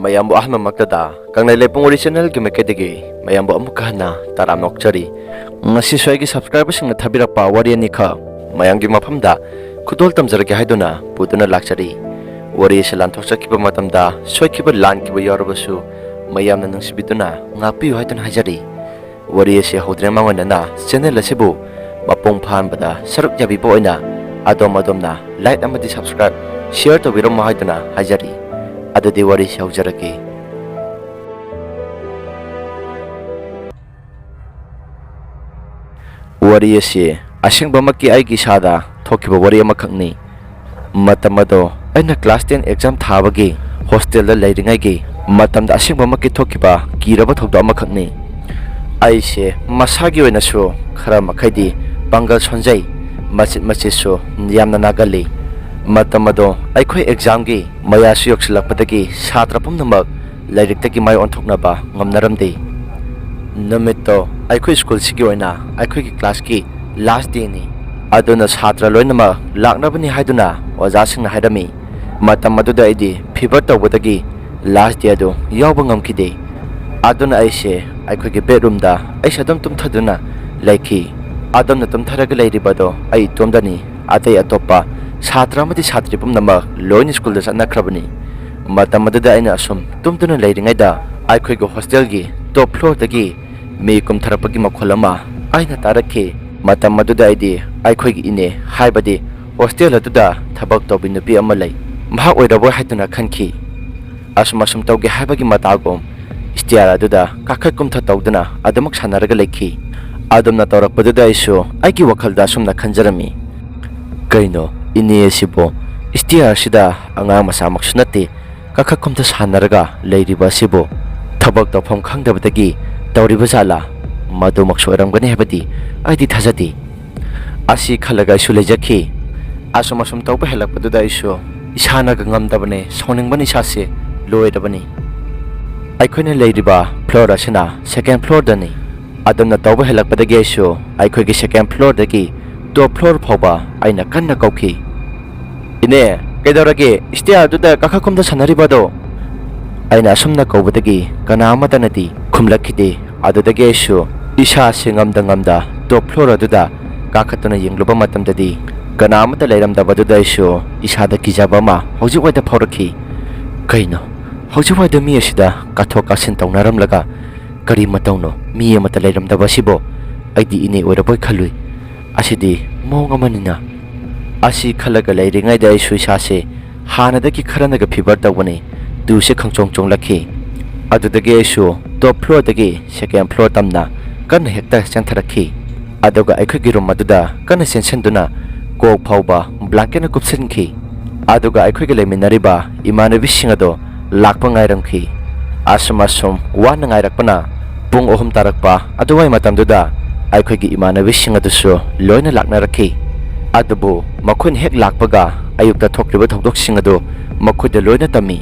mayambo ahma maktada kangnai lepung original gi mekedegi mayambo amukana taram nokchari ngasi soigi subscriber sing thabira pa wari ani kha mayangi maphamda khudol tamjarage haiduna puduna lakchari wari selan thoksakiba matamda soikiba lan kiba yarabasu mayamna nungsibiduna ngapi haidun hajari wari se hodre mangona channel asibu mapong phanbada saruk jabi boina adom na like amadi subscribe share to birom haiduna hajari adadi wari shaujarake wari ase asingba makki aigi sada thokiba wari amakhakni matamado aina class 10 exam thabagi hostel da leiringai gi matamda asingba makki thokiba kiraba thokda amakhakni aise masagi oina su khara makhaidi bangal sonjai machit su yamna nagali matamado aikhoi exam gi maya su yoksilakpadagi satra pumnamak lairiktagi mai onthoknaba ngamnaramde namitto aikhoi school sigi oina aikhoi gi class ki last day ni aduna satra loinama laknabani haiduna oja singna haidami matamaduda idi fever tawbadagi last day ado yawba ngamkide aduna aise aikhoi gi bedroom da aisa dum tumthaduna laiki adamna tumtharaga lairibado ai tomdani atai atopa satra mati satri pumnama loin school da sanakhrabani matamada aina asum tumtuna leiringai da aikhoi go hostel gi top floor dagi me kum tharapagi makholama aina tarakhe matamada aidi aikhoi gi ine haibadi hostel atuda thabak tobin nupi amalai mha oirabo haituna khanki asum tawge haibagi matagom istiara aduda kakhakum tha tawduna adamak sanaraga lekhi adamna tawrakpaduda isu aigi wakhalda sumna khanjarami kaino ini sibo istiar sida anga masa maksunati kakhakumta sanaraga leiriba sibo thabak tawpham khangdabadagi tawriba jala madu maksoramgani hebadi aidi thajati asi khalaga isu lejakhi asum tawba helakpaduda isu isana gangamdabane soningbani sase loidabani aikhoina leiriba floor asina second floor dani adamna tawba helakpadagi isu aikhoigi second floor dagi top floor phoba aina kanna kauki ine kedarage istiar duda kakhakumda sanaribado aina asumna kaubadagi kana amata nati khumlakhide adudage isu isa singamda top floor aduda kakhatuna yengluba matamdadi kana amata leiramda baduda isu isada kijaba ma hojikwaida phaurakhi kaino hojikwaida mi asida kathoka sin tawnaramlaga kari matawno mi amata leiramda basibo aidi ine oiraboi khalui asidi monga manina asi khalaga leiringai dai suisase hanadagi kharanaga fever tawani duse khangchong lakhi adudagi isu top floor dagi second floor tamna kan hekta chantharakhi adoga aikhogi room aduda kan sensenduna kok phauba blanket na kupsinki adoga aikhogi leminariba imanabi singado lakpa ngairamkhi asum wana ngairakpana pung ohum tarakpa aduwai matamduda aikhogi imanabi singadusu loina laknarakhi adubu makhun hek lakpaga ayukta thokriba thokdok singado makhuda loina tami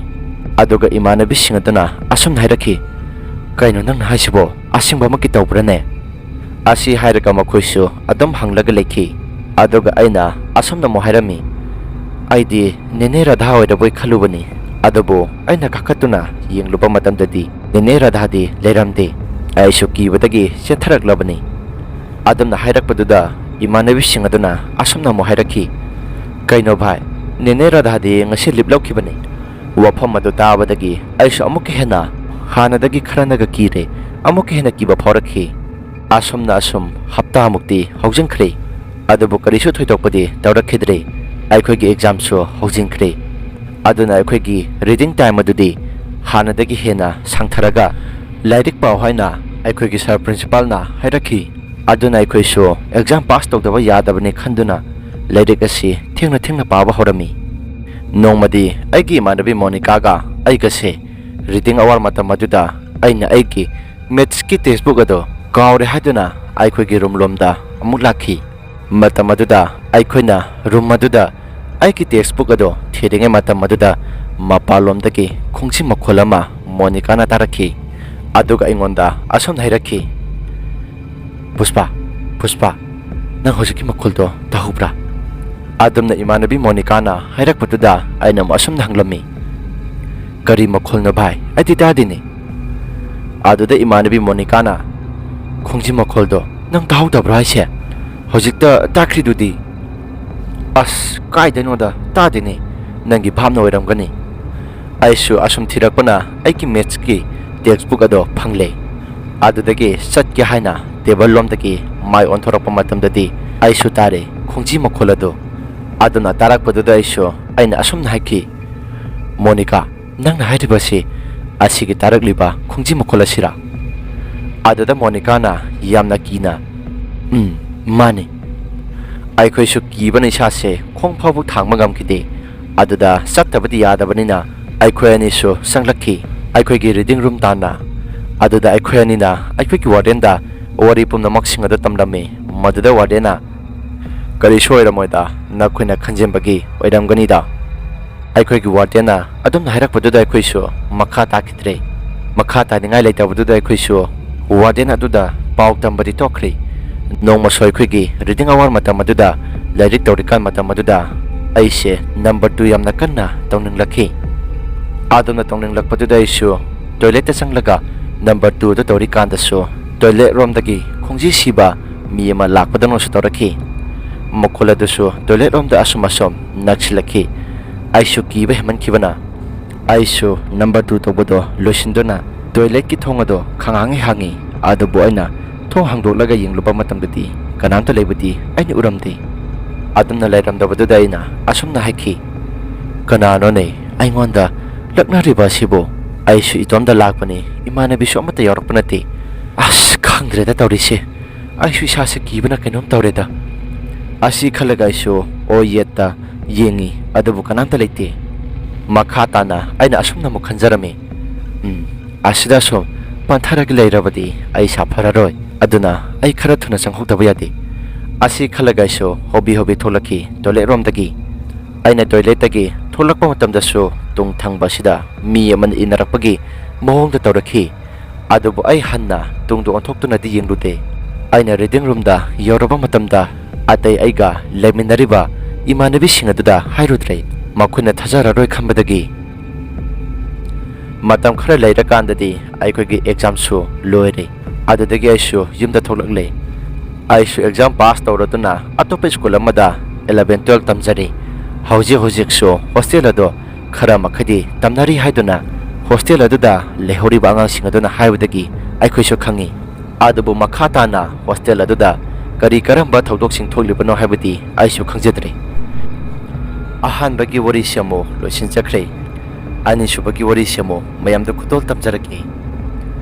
aduga imanabi singadana asum hairakhi kaino nang haisibo asingba makki tawbrane asi hairaka makhoisu adam hanglaga lekhi aduga aina asumna mo hairami aidi nene radha oiraboi khalubani adubu aina kakhatuna yengluba matamdadi nene radha di leiramde aisu kibadagi chethaраklabani adamna hairakpaduda imanabi singaduna asumna mo hairakhi kaino bhai nene radha di ngasi liplaukibani wafam adu tabadagi aisu amuk hena hanadagi kharanaga kire amuk hena kiba phaurakhi asumna hapta mukti houjingkhre adubu karisu thoidokpadi tawrakhidre aikhoigi exam su houjingkhre aduna aikhoigi reading time adudi hanadagi hena sangtharaga lairik pau haina aikhoigi sir principal na hairakhi aduna aikhoisu exam pass tawdaba yadabani khanduna lairik asi thengna paba horami nongmadi aigi manabi monica ga aigase reading hour matamaduda aina aigi maths ki textbook ado kawre haduna aikhoigi room lomda amuk lakhi matamaduda aikhoina room maduda aigi textbook ado thiringe matamaduda mapalomdagi khungsi makholama monica na tarakhi aduga ingonda asam hairakhi Puspa nang hojiki makhuldo tahubra adamna imanabi monica na hairakpatuda aina asum hanglami ꯀꯔꯤ ꯃꯈꯣꯜꯅꯣ ꯚꯥꯏ ꯑꯩꯗꯤ ꯇꯥꯗꯦꯅꯦ ꯑꯗꯨꯗ ꯏꯃꯥꯟꯅꯕꯤ ꯃꯣꯅꯤꯀꯥꯅ ꯈꯣꯡꯖꯤ ꯃꯈꯣꯜꯗꯣ ꯅꯪ ꯇꯥꯍꯧꯗꯕ꯭ꯔꯥ ꯍꯥꯏꯁꯦ ꯍꯧꯖꯤꯛꯇ ꯇꯥꯈ꯭ꯔꯤꯗꯨꯗꯤ ꯑꯁ ꯀꯥꯏꯗꯩꯅꯣꯗ ꯇꯥꯗꯦꯅꯦ ꯅꯪꯒꯤ ꯚꯥꯞꯅ ꯑꯣꯏꯔꯝꯒꯅꯤ ꯑꯩꯁꯨ ꯑꯁꯨꯝ ꯊꯤꯔꯛꯄꯅ ꯑꯩꯒꯤ ꯃꯦꯠꯁꯀꯤ ꯇꯦꯛꯁꯕꯨꯛ ꯑꯗꯣ ꯐꯪꯂꯦ ꯑꯗꯨꯗꯒꯤ ꯆꯠꯀꯦ ꯍꯥꯏꯅ ꯇꯦꯕꯜ ꯂꯣꯝꯗꯒꯤ ꯃꯥꯏ ꯑꯣꯟꯊꯣꯔꯛꯄ ꯃꯇꯝꯗꯗꯤ ꯑꯩꯁꯨ ꯇꯥꯔꯦ ꯈꯣꯡꯖꯤ ꯃꯈꯣꯜ ꯑꯗꯣ ꯑꯗꯨꯅ ꯇꯥꯔꯛꯄꯗꯨꯗ ꯑꯩꯅ ꯑꯁꯨꯝꯅ ꯍꯥꯏꯈꯤ ꯃꯣꯅꯤꯀꯥ ꯅꯪꯅ ꯍꯥꯏꯔꯤꯕꯁꯤ ꯑꯁꯤꯒꯤ ꯇꯥꯔꯛꯂꯤꯕ ꯈꯣꯡꯖꯤ ꯃꯈꯣꯜ ꯑꯁꯤꯔꯥ ꯑꯗꯨꯗ ꯃꯣꯅꯤꯀꯥꯅ ꯌꯥꯝꯅ ꯀꯤꯅ ꯃꯥꯅꯤ ꯑꯩꯈꯣꯏꯁꯨ ꯀꯤꯕꯅ ꯏꯁꯥꯁꯦ ꯈꯣꯡ ꯐꯥꯎꯕ ꯊꯥꯡꯕ ꯉꯝꯈꯤꯗꯦ ꯑꯗꯨꯗ ꯆꯠꯇꯕꯗꯤ ꯌꯥꯗꯕꯅꯤꯅ ꯑꯩꯈꯣꯏ ꯑꯅꯤꯁꯨ ꯆꯪꯂꯛꯈꯤ ꯑꯩꯈꯣꯏꯒꯤ ꯔꯤꯗꯤꯡ ꯔꯨꯝ ꯇꯥꯟꯅ ꯑꯗꯨꯗ ꯑꯩꯈꯣꯏ ꯑꯅꯤꯅ ꯑꯩꯈꯣꯏꯒꯤ ꯋꯥꯔꯗꯦꯟꯗ ꯋꯥꯔꯤ ꯄꯨꯝꯅꯃꯛꯁꯤꯡ ꯑꯗꯨ ꯇꯝꯂꯝꯃꯤ ꯃꯗꯨꯗ ꯋꯥꯔꯗꯦꯟꯅ ꯀꯔꯤꯁꯨ ꯑꯣꯏꯔꯝꯃꯣꯏꯗ ꯅꯈꯣꯏꯅ ꯈꯟꯖꯤꯟꯕꯒꯤ ꯑꯣꯏꯔꯝꯒꯅꯤꯗ ꯑꯩꯈꯣꯏꯒꯤ ꯋꯥꯔꯗꯦꯟꯅ ꯑꯗꯨꯝꯅ ꯍꯥꯏꯔꯛꯄꯗꯨꯗ ꯑꯩꯈꯣꯏꯁꯨ ꯃꯈꯥ ꯇꯥꯈꯤꯗ꯭ꯔꯦ ꯃꯈꯥ ꯇꯥꯅꯤꯡꯉꯥꯏ ꯂꯩꯇꯕꯗꯨꯗ ꯑꯩꯈꯣꯏꯁꯨ ꯋꯥꯔꯗꯦꯟ ꯑꯗꯨꯗ ꯄꯥꯎ ꯇꯝꯕꯗꯤ ꯇꯣꯛꯈ꯭ꯔꯦ ꯅꯣꯡꯃꯁꯨ ꯑꯩꯈꯣꯏꯒꯤ ꯔꯤꯗꯤꯡ ꯑꯋꯥꯔ ꯃꯇꯝ ꯑꯗꯨꯗ ꯂꯥꯏꯔꯤꯛ ꯇꯧꯔꯤꯀꯥꯟ ꯃꯇꯝ ꯑꯗꯨꯗ ꯑꯩꯁꯦ ꯅꯝꯕꯔ 2 ꯌꯥꯝꯅ ꯀꯟꯅ ꯇꯧꯅꯤꯡꯂꯛꯈꯤ ꯑꯗꯨꯅ ꯇꯧꯅꯤꯡꯂꯛꯄꯗꯨꯗ ꯑꯩꯁꯨ ꯇꯣꯏꯂꯦꯠꯇ ꯆꯪꯂꯒ ꯅꯝꯕꯔ 2 ꯑꯗꯨ ꯇꯧꯔꯤꯀꯥꯟꯗꯁꯨ ꯇꯣꯏꯂꯦꯠ ꯔꯣꯝꯗꯒꯤ ꯈꯣꯡꯖꯤ ꯁꯤꯕ ꯃꯤ ꯑꯃ ꯂꯥꯛꯄꯗꯧꯅꯁꯨ ꯇꯧꯔꯛꯈꯤ ꯃꯈꯣꯜ ꯑꯗꯨꯁꯨ ꯇꯣꯏꯂꯦꯠ ꯔꯣꯝꯗ ꯑꯁꯨꯝ ꯅꯛꯁꯤꯜꯂꯛꯈꯤ ꯑꯩꯁꯨ ꯀꯤꯕ ꯍꯦꯟꯃꯟꯈꯤꯕꯅ ꯑꯩꯁꯨ ꯅꯝꯕꯔ 2 ꯇꯧꯕꯗꯣ ꯂꯣꯏꯁꯤꯟꯗꯨꯅ ꯇꯣꯏꯂꯦꯠꯀꯤ ꯊꯣꯡ ꯑꯗꯣ ꯈꯪꯍꯥꯡ ꯍꯥꯡꯉꯤ ꯑꯗꯨꯕꯨ ꯑꯩꯅ ꯊꯣꯡ ꯍꯥꯡꯗꯣꯛꯂꯒ ꯌꯦꯡꯂꯨꯕ ꯃꯇꯝꯗꯗꯤ ꯀꯅꯥꯝꯇ ꯂꯩꯕꯗꯤ ꯑꯩꯅ ꯎꯔꯝꯗꯦ ꯑꯗꯨꯝꯅ ꯂꯩꯔꯝꯗꯕꯗꯨꯗ ꯑꯩꯅ ꯑꯁꯨꯝꯅ ꯍꯥꯏꯈꯤ ꯀꯅꯥꯅꯣꯅꯦ ꯑꯩꯉꯣꯟꯗ ꯂꯛꯅꯔꯤꯕ ꯑꯁꯤꯕꯨ ꯑꯩꯁꯨ ꯏꯇꯣꯝꯗ ꯂꯥꯛꯄꯅꯤ ꯏꯃꯥꯟꯅꯕꯤꯁꯨ ꯑꯃꯠꯇ ꯌꯥꯎꯔꯛꯄ ꯅꯠꯇꯦ ꯑꯁ ꯈꯪꯗ꯭ꯔꯦꯗ ꯇꯧꯔꯤꯁꯦ ꯑꯩꯁꯨ ꯏꯁꯥꯁꯦ ꯀꯤꯕꯅ ꯀꯩꯅꯣꯝ ꯇꯧꯔꯦꯗ ꯑꯁꯤ ꯈꯜꯂꯒ ꯑꯩꯁꯨ ꯑꯣ ꯌꯦꯠꯇ ꯌꯦꯡꯉꯤ ꯑꯗꯨꯕꯨ ꯀꯅꯥꯝꯇ ꯂꯩꯇꯦ ꯃꯈꯥ ꯇꯥꯅ ꯑꯩꯅ ꯑꯁꯨꯝꯅ ꯑꯃꯨꯛ ꯈꯟꯖꯔꯝꯃꯤ ꯑꯁꯤꯗ ꯁꯨꯝ ꯄꯟꯊꯔꯒ ꯂꯩꯔꯕꯗꯤ ꯑꯩ ꯁꯥꯐꯔꯔꯣꯏ ꯑꯗꯨꯅ ꯑꯩ ꯈꯔ ꯊꯨꯅ ꯆꯪꯍꯧꯗꯕ ꯌꯥꯗꯦ ꯑꯁꯤ ꯈꯜꯂꯒ ꯑꯩꯁꯨ ꯍꯣꯕꯤ ꯊꯣꯛꯂꯛꯈꯤ ꯇꯣꯏꯂꯦꯠ ꯔꯣꯝꯗꯒꯤ ꯑꯩꯅ ꯇꯣꯏꯂꯦꯠꯇꯒꯤ ꯊꯣꯛꯂꯛꯄ ꯃꯇꯝꯗꯁꯨ ꯇꯨꯡ ꯊꯪꯕ ꯑꯁꯤꯗ ꯃꯤ ꯑꯃꯅ ꯏꯟꯅꯔꯛꯄꯒꯤ ꯃꯑꯣꯡꯗ ꯇꯧꯔꯛꯈꯤ ꯑꯗꯨꯕꯨ ꯑꯩ ꯍꯟꯅ ꯇꯨꯡꯗ ꯑꯣꯟꯊꯣꯛꯇꯨꯅꯗꯤ ꯌꯦꯡꯂꯨꯗꯦ ꯑꯩꯅ ꯔꯤꯗꯤꯡ ꯔꯨꯝꯗ ꯌꯧꯔꯕ ꯃꯇꯝꯗ ꯑꯇꯩ ꯑꯩꯒ ꯂꯩꯃꯤꯟꯅꯔꯤꯕ ꯏꯃꯥꯟꯅꯕꯤꯁꯤꯡ ꯑꯗꯨꯗ ꯍꯥꯏꯔꯨꯗ꯭ꯔꯦ ꯃꯈꯣꯏꯅ ꯊꯥꯖꯔꯔꯣꯏ ꯈꯟꯕꯗꯒꯤ ꯃꯇꯝ ꯈꯔ ꯂꯩꯔꯀꯥꯟꯗꯗꯤ ꯑꯩꯈꯣꯏꯒꯤ ꯑꯦꯛꯖꯥꯝꯁꯨ ꯂꯣꯏꯔꯦ ꯑꯗꯨꯗꯒꯤ ꯑꯩꯁꯨ ꯌꯨꯝꯗ ꯊꯣꯛꯂꯛꯂꯦ ꯑꯩꯁꯨ ꯑꯦꯛꯖꯥꯝ ꯄꯥꯁ ꯇꯧꯔꯗꯨꯅ ꯑꯇꯣꯞꯄ ꯁ꯭ꯀꯨꯜ ꯑꯃꯗ 11-12 ꯇꯝꯖꯔꯤ ꯍꯧꯖꯤꯛꯁꯨ ꯍꯣꯁꯇꯦꯜ ꯑꯗꯣ ꯈꯔ ꯃꯈꯩꯗꯤ ꯇꯝꯅꯔꯤ ꯍꯥꯏꯗꯨꯅ ꯍꯣꯁꯇꯦꯜ ꯑꯗꯨꯗ ꯂꯩꯍꯧꯔꯤꯕ ꯑꯉꯥꯡꯁꯤꯡ ꯑꯗꯨꯅ ꯍꯥꯏꯕꯗꯒꯤ ꯑꯩꯈꯣꯏꯁꯨ ꯈꯪꯉꯤ ꯑꯗꯨꯕꯨ ꯃꯈꯥ ꯇꯥꯅ ꯍꯣꯁꯇꯦꯜ ꯑꯗꯨꯗ ꯀꯔꯝꯕ ꯊꯧꯗꯣꯛꯁꯤꯡ ꯊꯣꯛꯂꯤꯕꯅꯣ ꯍꯥꯏꯕꯗꯤ ꯑꯩꯁꯨ ꯈꯪꯖꯗ꯭ꯔꯦ ꯑꯍꯥꯟꯕꯒꯤ ꯋꯥꯔꯤꯁꯤ ꯑꯃꯨꯛ ꯂꯣꯏꯁꯤꯟꯖꯈ꯭ꯔꯦ ꯑꯅꯤꯁꯨꯕꯒꯤ ꯋꯥꯔꯤꯁꯤ ꯑꯃꯨꯛ ꯃꯌꯥꯝꯗ ꯈꯨꯗꯣꯜ ꯇꯝꯖꯔꯛꯀꯦ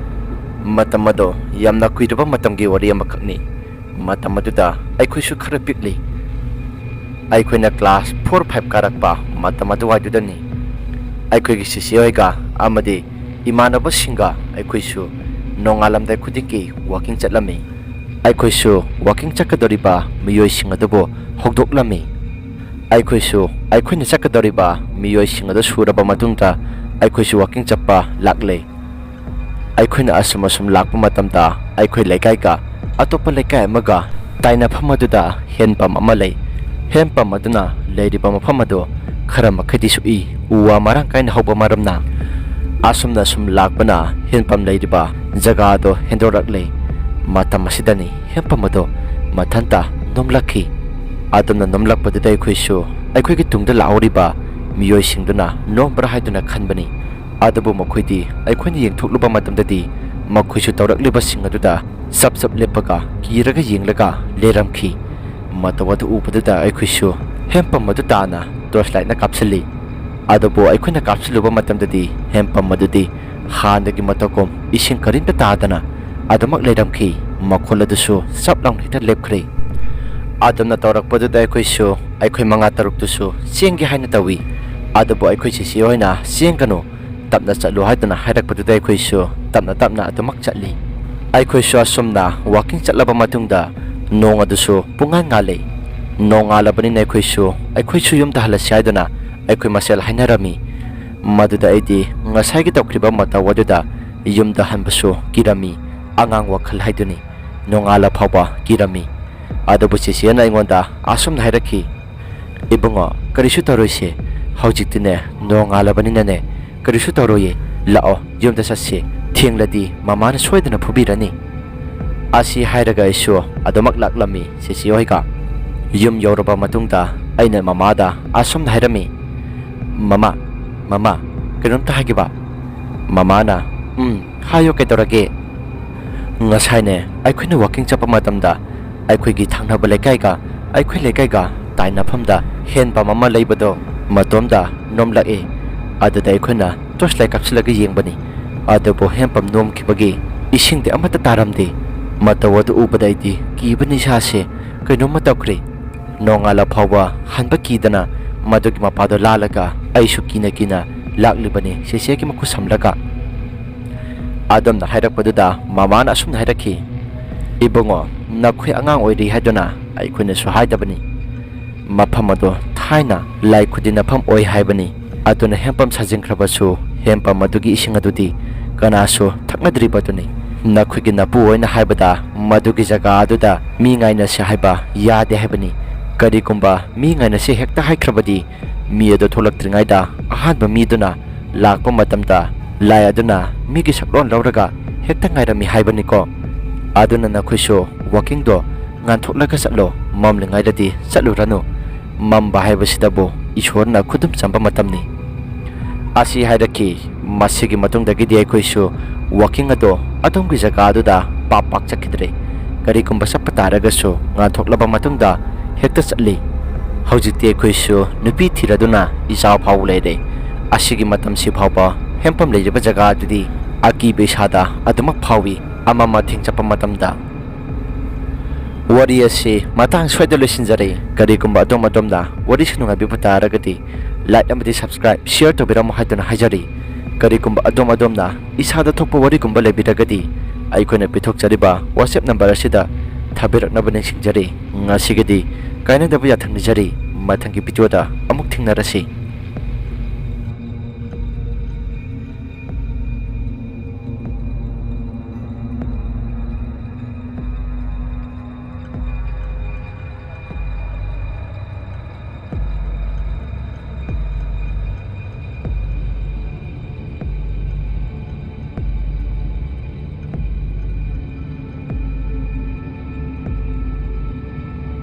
ꯃꯇꯝ ꯑꯗꯣ ꯌꯥꯝꯅ ꯀꯨꯏꯔꯕ ꯃꯇꯝꯒꯤ ꯋꯥꯔꯤ ꯑꯃꯈꯛꯅꯤ ꯃꯇꯝ ꯑꯗꯨꯗ ꯑꯩꯈꯣꯏꯁꯨ ꯈꯔ ꯄꯤꯛꯂꯤ ꯑꯩꯈꯣꯏꯅ ꯀ꯭ꯂꯥꯁ 4-5 ꯀꯥꯔꯛꯄ ꯃꯇꯝ ꯑꯗꯨꯋꯥꯏꯗꯨꯗꯅꯤ ꯑꯩꯈꯣꯏꯒꯤ ꯁꯤꯁꯤ ꯍꯣꯏꯒ ꯑꯃꯗꯤ ꯏꯃꯥꯟꯅꯕꯁꯤꯡꯒ ꯑꯩꯈꯣꯏꯁꯨ ꯅꯣꯡꯉꯥꯜꯂꯝꯗꯥꯏ ꯈꯨꯗꯤꯡꯒꯤ ꯋꯥꯀꯤꯡ ꯆꯠꯂꯝꯃꯤ ꯑꯩꯈꯣꯏꯁꯨ ꯋꯥꯀꯤꯡ ꯆꯠꯀꯗꯧꯔꯤꯕ ꯃꯤꯑꯣꯏꯁꯤꯡ ꯑꯗꯨꯕꯨ ꯍꯧꯗꯣꯛꯂꯝꯃꯤ ꯑꯩꯈꯣꯏꯁꯨ ꯑꯩꯈꯣꯏꯅ ꯆꯠꯀꯗꯧꯔꯤꯕ ꯃꯤꯑꯣꯏꯁꯤꯡ ꯑꯗꯨ ꯁꯨꯔꯕ ꯃꯇꯨꯡꯗ ꯑꯩꯈꯣꯏꯁꯨ ꯋꯥꯀꯤꯡ ꯆꯠꯄ ꯂꯥꯛꯂꯦ ꯑꯩꯈꯣꯏꯅ ꯑꯁꯨꯝ ꯂꯥꯛꯄ ꯃꯇꯝꯗ ꯑꯩꯈꯣꯏ ꯂꯩꯀꯥꯏꯒ ꯑꯇꯣꯞꯄ ꯂꯩꯀꯥꯏ ꯑꯃꯒ ꯇꯥꯏꯅꯐꯝ ꯑꯗꯨꯗ ꯍꯦꯟꯄꯝ ꯑꯃ ꯂꯩ ꯍꯦꯟꯄꯝ ꯑꯗꯨꯅ ꯂꯩꯔꯤꯕ ꯃꯐꯝ ꯑꯗꯨ ꯈꯔ ꯃꯈꯩꯗꯤ ꯁꯨꯛꯏ ꯎ ꯋꯥ ꯃꯔꯥꯡ ꯀꯥꯏꯅ ꯍꯧꯕ ꯃꯔꯝꯅ ꯑꯁꯨꯝꯅ ꯂꯥꯛꯄꯅ ꯍꯦꯟꯄꯝ ꯂꯩꯔꯤꯕ ꯖꯒꯥ ꯑꯗꯨ ꯍꯦꯟꯗꯣꯔꯛꯂꯦ ꯃꯇꯝ ꯑꯁꯤꯗꯅꯤ ꯍꯦꯟꯄꯝ ꯑꯗꯨ ꯃꯊꯟꯇ ꯅꯣꯝꯂꯛꯈꯤ ꯑꯗꯨꯅ ꯅꯣꯝꯂꯛꯄꯗꯨꯗ ꯑꯩꯈꯣꯏꯁꯨ ꯑꯩꯈꯣꯏꯒꯤ ꯇꯨꯡꯗ ꯂꯥꯛꯍꯧꯔꯤꯕ ꯃꯤꯑꯣꯏꯁꯤꯡꯗꯨꯅ ꯅꯣꯝꯕ꯭ꯔꯥ ꯍꯥꯏꯗꯨꯅ ꯈꯟꯕꯅꯤ ꯑꯗꯨꯕꯨ ꯃꯈꯣꯏꯗꯤ ꯑꯩꯈꯣꯏꯅ ꯌꯦꯡꯊꯣꯛꯂꯨꯕ ꯃꯇꯝꯗꯗꯤ ꯃꯈꯣꯏꯁꯨ ꯇꯧꯔꯛꯂꯤꯕꯁꯤꯡ ꯑꯗꯨꯗ ꯆꯞ ꯂꯦꯞꯄꯒ ꯀꯤꯔꯒ ꯌꯦꯡꯂꯒ ꯂꯩꯔꯝꯈꯤ ꯃꯇꯧ ꯑꯗꯨ ꯎꯕꯗꯨꯗ ꯑꯩꯈꯣꯏꯁꯨ ꯍꯦꯟꯄꯝ ꯑꯗꯨ ꯇꯥꯅ ꯇꯣꯔꯆ ꯂꯥꯏꯠꯅ ꯀꯥꯞꯁꯤꯜꯂꯤ ꯑꯗꯨꯕꯨ ꯑꯩꯈꯣꯏꯅ ꯀꯥꯞꯁꯤꯜꯂꯨꯕ ꯃꯇꯝꯗꯗꯤ ꯍꯦꯟꯄꯝ ꯑꯗꯨꯗꯤ ꯍꯥꯟꯅꯒꯤ ꯃꯇꯧꯒꯨꯝ ꯏꯁꯤꯡ ꯀꯔꯤꯝꯇ ꯇꯥꯗꯅ ꯑꯗꯨꯃꯛ ꯂꯩꯔꯝꯈꯤ ꯃꯈꯣꯜ ꯑꯗꯨꯁꯨ ꯆꯞ ꯂꯥꯎꯅ ꯍꯦꯛꯇ ꯂꯦꯞꯈ꯭ꯔꯦ ꯑꯗꯨꯝꯅ ꯇꯧꯔꯛꯄꯗꯨꯗ ꯑꯩꯈꯣꯏꯁꯨ ꯑꯩꯈꯣꯏ 5-6ꯇꯨꯁꯨ ꯆꯦꯟꯒꯦ ꯍꯥꯏꯅ ꯇꯧꯏ ꯑꯗꯨꯕꯨ ꯑꯩꯈꯣꯏ ꯆꯤꯆꯦ ꯍꯣꯏꯅ ꯆꯦꯟꯒꯅꯨ ꯇꯞꯅ ꯆꯠꯂꯨ ꯍꯥꯏꯗꯨꯅ ꯍꯥꯏꯔꯛꯄꯗꯨꯗ ꯑꯩꯈꯣꯏꯁꯨ ꯇꯞꯅ ꯑꯗꯨꯃꯛ ꯆꯠꯂꯤ ꯑꯩꯈꯣꯏꯁꯨ ꯑꯁꯨꯝꯅ ꯋꯥꯀꯤꯡ ꯆꯠꯂꯕ ꯃꯇꯨꯡꯗ ꯅꯣꯡ ꯑꯗꯨꯁꯨ ꯄꯨꯡꯉꯥꯟ ꯉꯥꯜꯂꯦ ꯅꯣꯡꯉꯥꯜꯂꯕꯅꯤꯅ ꯑꯩꯈꯣꯏꯁꯨ ꯌꯨꯝꯗ ꯍꯜꯂꯁꯤ ꯍꯥꯏꯗꯨꯅ ꯑꯩꯈꯣꯏ ꯃꯁꯦꯜ ꯍꯥꯏꯅꯔꯝꯃꯤ ꯃꯗꯨꯗ ꯑꯩꯗꯤ ꯉꯁꯥꯏꯒꯤ ꯇꯧꯈꯤꯕ ꯃꯇꯧ ꯑꯗꯨꯗ ꯌꯨꯝꯗ ꯍꯟꯕꯁꯨ ꯀꯤꯔꯝꯃꯤ ꯑꯉꯥꯡ ꯋꯥꯈꯜ ꯍꯥꯏꯗꯨꯅꯤ ꯅꯣꯡꯉꯥꯜꯂ ꯐꯥꯎꯕ ꯀꯤꯔꯝꯃꯤ ꯑꯗꯨꯕꯨ ꯆꯤꯆꯦꯅ ꯑꯩꯉꯣꯟꯗ ꯑꯁꯨꯝꯅ ꯍꯥꯏꯔꯛꯈꯤ ꯏꯕꯨꯡꯉꯣ ꯀꯔꯤꯁꯨ ꯇꯧꯔꯣꯏꯁꯦ ꯍꯧꯖꯤꯛꯇꯤꯅꯦ ꯅꯣꯡꯉꯥꯜꯂꯕꯅꯤꯅꯅꯦ ꯀꯔꯤꯁꯨ ꯇꯧꯔꯣꯏꯌꯦ ꯂꯥꯛꯑꯣ ꯌꯨꯝꯗ ꯆꯠꯁꯤ ꯊꯦꯡꯂꯗꯤ ꯃꯃꯥꯅ ꯁꯣꯏꯗꯅ ꯐꯨꯕꯤꯔꯅꯤ ꯑꯁꯤ ꯍꯥꯏꯔꯒ ꯑꯩꯁꯨ ꯑꯗꯨꯃꯛ ꯂꯥꯛꯂꯝꯃꯤ ꯆꯦꯆꯦ ꯍꯣꯏꯒ ꯌꯨꯝ ꯌꯧꯔꯕ ꯃꯇꯨꯡꯗ ꯑꯩꯅ ꯃꯃꯥꯗ ꯑꯁꯨꯝꯅ ꯍꯥꯏꯔꯝꯃꯤ ꯃꯃꯥ ꯀꯩꯅꯣꯝꯇ ꯍꯥꯏꯒꯦꯕ ꯃꯃꯥꯅ ꯍꯥꯏꯌꯣ ꯀꯩꯗꯧꯔꯒꯦ ꯉꯁꯥꯏꯅꯦ ꯑꯩꯈꯣꯏꯅ ꯋꯥꯀꯤꯡ ꯆꯠꯄ ꯃꯇꯝꯗ ꯑꯩꯈꯣꯏꯒꯤ ꯊꯪꯅꯕ ꯂꯩꯀꯥꯏꯒ ꯑꯩꯈꯣꯏ ꯂꯩꯀꯥꯏꯒ ꯇꯥꯏꯅꯐꯝꯗ ꯍꯦꯟ ꯄꯝ ꯑꯃ ꯂꯩꯕꯗꯣ ꯃꯇꯣꯝꯗ ꯅꯣꯝꯂꯛꯑꯦ ꯑꯗꯨꯗ ꯑꯩꯈꯣꯏꯅ ꯇꯣꯔꯆ ꯂꯥꯏꯠ ꯀꯥꯞꯁꯤꯜꯂꯒ ꯌꯦꯡꯕꯅꯤ ꯑꯗꯨꯕꯨ ꯍꯦꯟ ꯄꯝ ꯅꯣꯝꯈꯤꯕꯒꯤ ꯏꯁꯤꯡꯗꯤ ꯑꯃꯠꯇ ꯇꯥꯔꯝꯗꯦ ꯃꯇꯧ ꯑꯗꯨ ꯎꯕꯗ ꯑꯩꯗꯤ ꯀꯤꯕꯅ ꯏꯁꯥꯁꯦ ꯀꯩꯅꯣꯝꯃ ꯇꯧꯈ꯭ꯔꯦ ꯅꯣꯡꯉꯥꯜꯂ ꯐꯥꯎꯕ ꯍꯟꯕ ꯀꯤꯗꯅ ꯃꯗꯨꯒꯤ ꯃꯄꯥꯗꯣ ꯂꯥꯜꯂꯒ ꯑꯩꯁꯨ ꯀꯤꯅ ꯂꯥꯛꯂꯤꯕꯅꯤ ꯆꯦꯆꯦꯒꯤ ꯃꯈꯨꯠ ꯁꯝꯂꯒ ꯑꯗꯣꯝꯅ ꯍꯥꯏꯔꯛꯄꯗꯨꯗ ꯃꯃꯥꯅ ꯑꯁꯨꯝꯅ ꯍꯥꯏꯔꯛꯈꯤ ꯏꯕꯨꯡꯉꯣ ꯅꯈꯣꯏ ꯑꯉꯥꯡ ꯑꯣꯏꯔꯤ ꯍꯥꯏꯗꯨꯅ ꯑꯩꯈꯣꯏꯅꯁꯨ ꯍꯥꯏꯗꯕꯅꯤ ꯃꯐꯝ ꯑꯗꯣ ꯊꯥꯏꯅ ꯂꯥꯏ ꯈꯨꯗꯤꯟꯅꯐꯝ ꯑꯣꯏ ꯍꯥꯏꯕꯅꯤ ꯑꯗꯨꯅ ꯍꯦꯟꯄꯝ ꯁꯥꯖꯤꯟꯈ꯭ꯔꯕꯁꯨ ꯍꯦꯟꯄꯝ ꯑꯗꯨꯒꯤ ꯏꯁꯤꯡ ꯑꯗꯨꯗꯤ ꯀꯅꯥꯁꯨ ꯊꯛꯅꯗ꯭ꯔꯤꯕꯗꯨꯅꯤ ꯅꯈꯣꯏꯒꯤ ꯅꯄꯨ ꯑꯣꯏꯅ ꯍꯥꯏꯕꯗ ꯃꯗꯨꯒꯤ ꯖꯒꯥ ꯑꯗꯨꯗ ꯃꯤ ꯉꯥꯏꯅꯁꯤ ꯍꯥꯏꯕ ꯌꯥꯗꯦ ꯍꯥꯏꯕꯅꯤ ꯀꯔꯤꯒꯨꯝꯕ ꯃꯤ ꯉꯥꯏꯅꯁꯤ ꯍꯦꯛꯇ ꯍꯥꯏꯈ꯭ꯔꯕꯗꯤ ꯃꯤ ꯑꯗꯨ ꯊꯣꯛꯂꯛꯇ꯭ꯔꯤꯉꯩꯗ ꯑꯍꯥꯟꯕ ꯃꯤꯗꯨꯅ ꯂꯥꯛꯄ ꯃꯇꯝꯗ ꯂꯥꯏ ꯑꯗꯨꯅ ꯃꯤꯒꯤ ꯁꯛꯂꯣꯟ ꯂꯧꯔꯒ ꯍꯦꯛꯇ ꯉꯥꯏꯔꯝꯃꯤ ꯍꯥꯏꯕꯅꯤꯀꯣ ꯑꯗꯨꯅ ꯅꯈꯣꯏꯁꯨ ꯋꯥꯀꯤꯡꯗꯣ ꯉꯥꯟꯊꯣꯛꯂꯒ ꯆꯠꯂꯣ ꯃꯝꯂꯤꯉꯩꯗꯗꯤ ꯆꯠꯂꯨꯔꯅꯨ ꯃꯝꯕ ꯍꯥꯏꯕꯁꯤꯗꯕꯨ ꯏꯁꯣꯔꯅ ꯈꯨꯗꯨꯝ ꯆꯟꯕ ꯃꯇꯝꯅꯤ ꯑꯁꯤ ꯍꯥꯏꯔꯛꯈꯤ ꯃꯁꯤꯒꯤ ꯃꯇꯨꯡꯗꯒꯤꯗꯤ ꯑꯩꯈꯣꯏꯁꯨ ꯋꯥꯀꯤꯡ ꯑꯗꯣ ꯑꯗꯣꯝꯒꯤ ꯖꯒꯥ ꯑꯗꯨꯗ ꯄꯥꯛ ꯆꯠꯈꯤꯗ꯭ꯔꯦ ꯀꯔꯤꯒꯨꯝꯕ ꯆꯠꯄ ꯇꯥꯔꯒꯁꯨ ꯉꯥꯟꯊꯣꯛꯂꯕ ꯃꯇꯨꯡꯗ ꯍꯦꯛꯇ ꯆꯠꯂꯤ ꯍꯧꯖꯤꯛꯇꯤ ꯑꯩꯈꯣꯏꯁꯨ ꯅꯨꯄꯤ ꯊꯤꯔꯗꯨꯅ ꯏꯆꯥ ꯐꯥꯎꯕ ꯂꯩꯔꯦ ꯑꯁꯤꯒꯤ ꯃꯇꯝꯁꯤ ꯐꯥꯎꯕ ꯍꯦꯟꯄꯝ ꯂꯩꯔꯤꯕ ꯖꯒꯥ ꯑꯗꯨꯗꯤ ꯑꯀꯤꯕ ꯏꯁꯥꯗ ꯑꯗꯨꯃꯛ ꯐꯥꯎꯏ ꯑꯃ ꯊꯦꯡꯆꯠꯄ ꯃꯇꯝꯗ ꯋꯥꯔꯤ ꯑꯁꯤ ꯃꯇꯥꯡ ꯁ꯭ꯋꯥꯏꯗ ꯂꯣꯏꯁꯤꯟꯖꯔꯦ ꯀꯔꯤꯒꯨꯝꯕ ꯑꯗꯣꯝꯅ ꯋꯥꯔꯤꯁꯤ ꯅꯨꯡꯉꯥꯏꯕꯤꯕ ꯇꯥꯔꯒꯗꯤ ꯂꯥꯏꯛ ꯑꯃꯗꯤ ꯁꯕꯁꯀ꯭ꯔꯥꯏꯕ ꯁꯤꯌꯔ ꯇꯧꯕꯤꯔꯝꯃꯨ ꯍꯥꯏꯗꯨꯅ ꯍꯥꯏꯖꯔꯤ ꯀꯔꯤꯒꯨꯝꯕ ꯑꯗꯣꯝꯅ ꯏꯁꯥꯗ ꯊꯣꯛꯄ ꯋꯥꯔꯤꯒꯨꯝꯕ ꯂꯩꯕꯤꯔꯒꯗꯤ ꯑꯩꯈꯣꯏꯅ ꯄꯤꯊꯣꯛꯆꯔꯤꯕ WhatsApp ꯅꯝꯕꯔ ꯑꯁꯤꯗ ꯊꯥꯕꯤꯔꯛꯅꯕ ꯅꯤꯡꯁꯤꯡꯖꯔꯤ ꯉꯁꯤꯒꯤꯗꯤ ꯀꯥꯏꯅꯗꯕ ꯌꯥꯊꯪ ꯅꯤꯖꯔꯤ ꯃꯊꯪꯒꯤ ꯚꯤꯗꯤꯑꯣꯗ ꯑꯃꯨꯛ ꯊꯦꯡꯅꯔꯁꯤ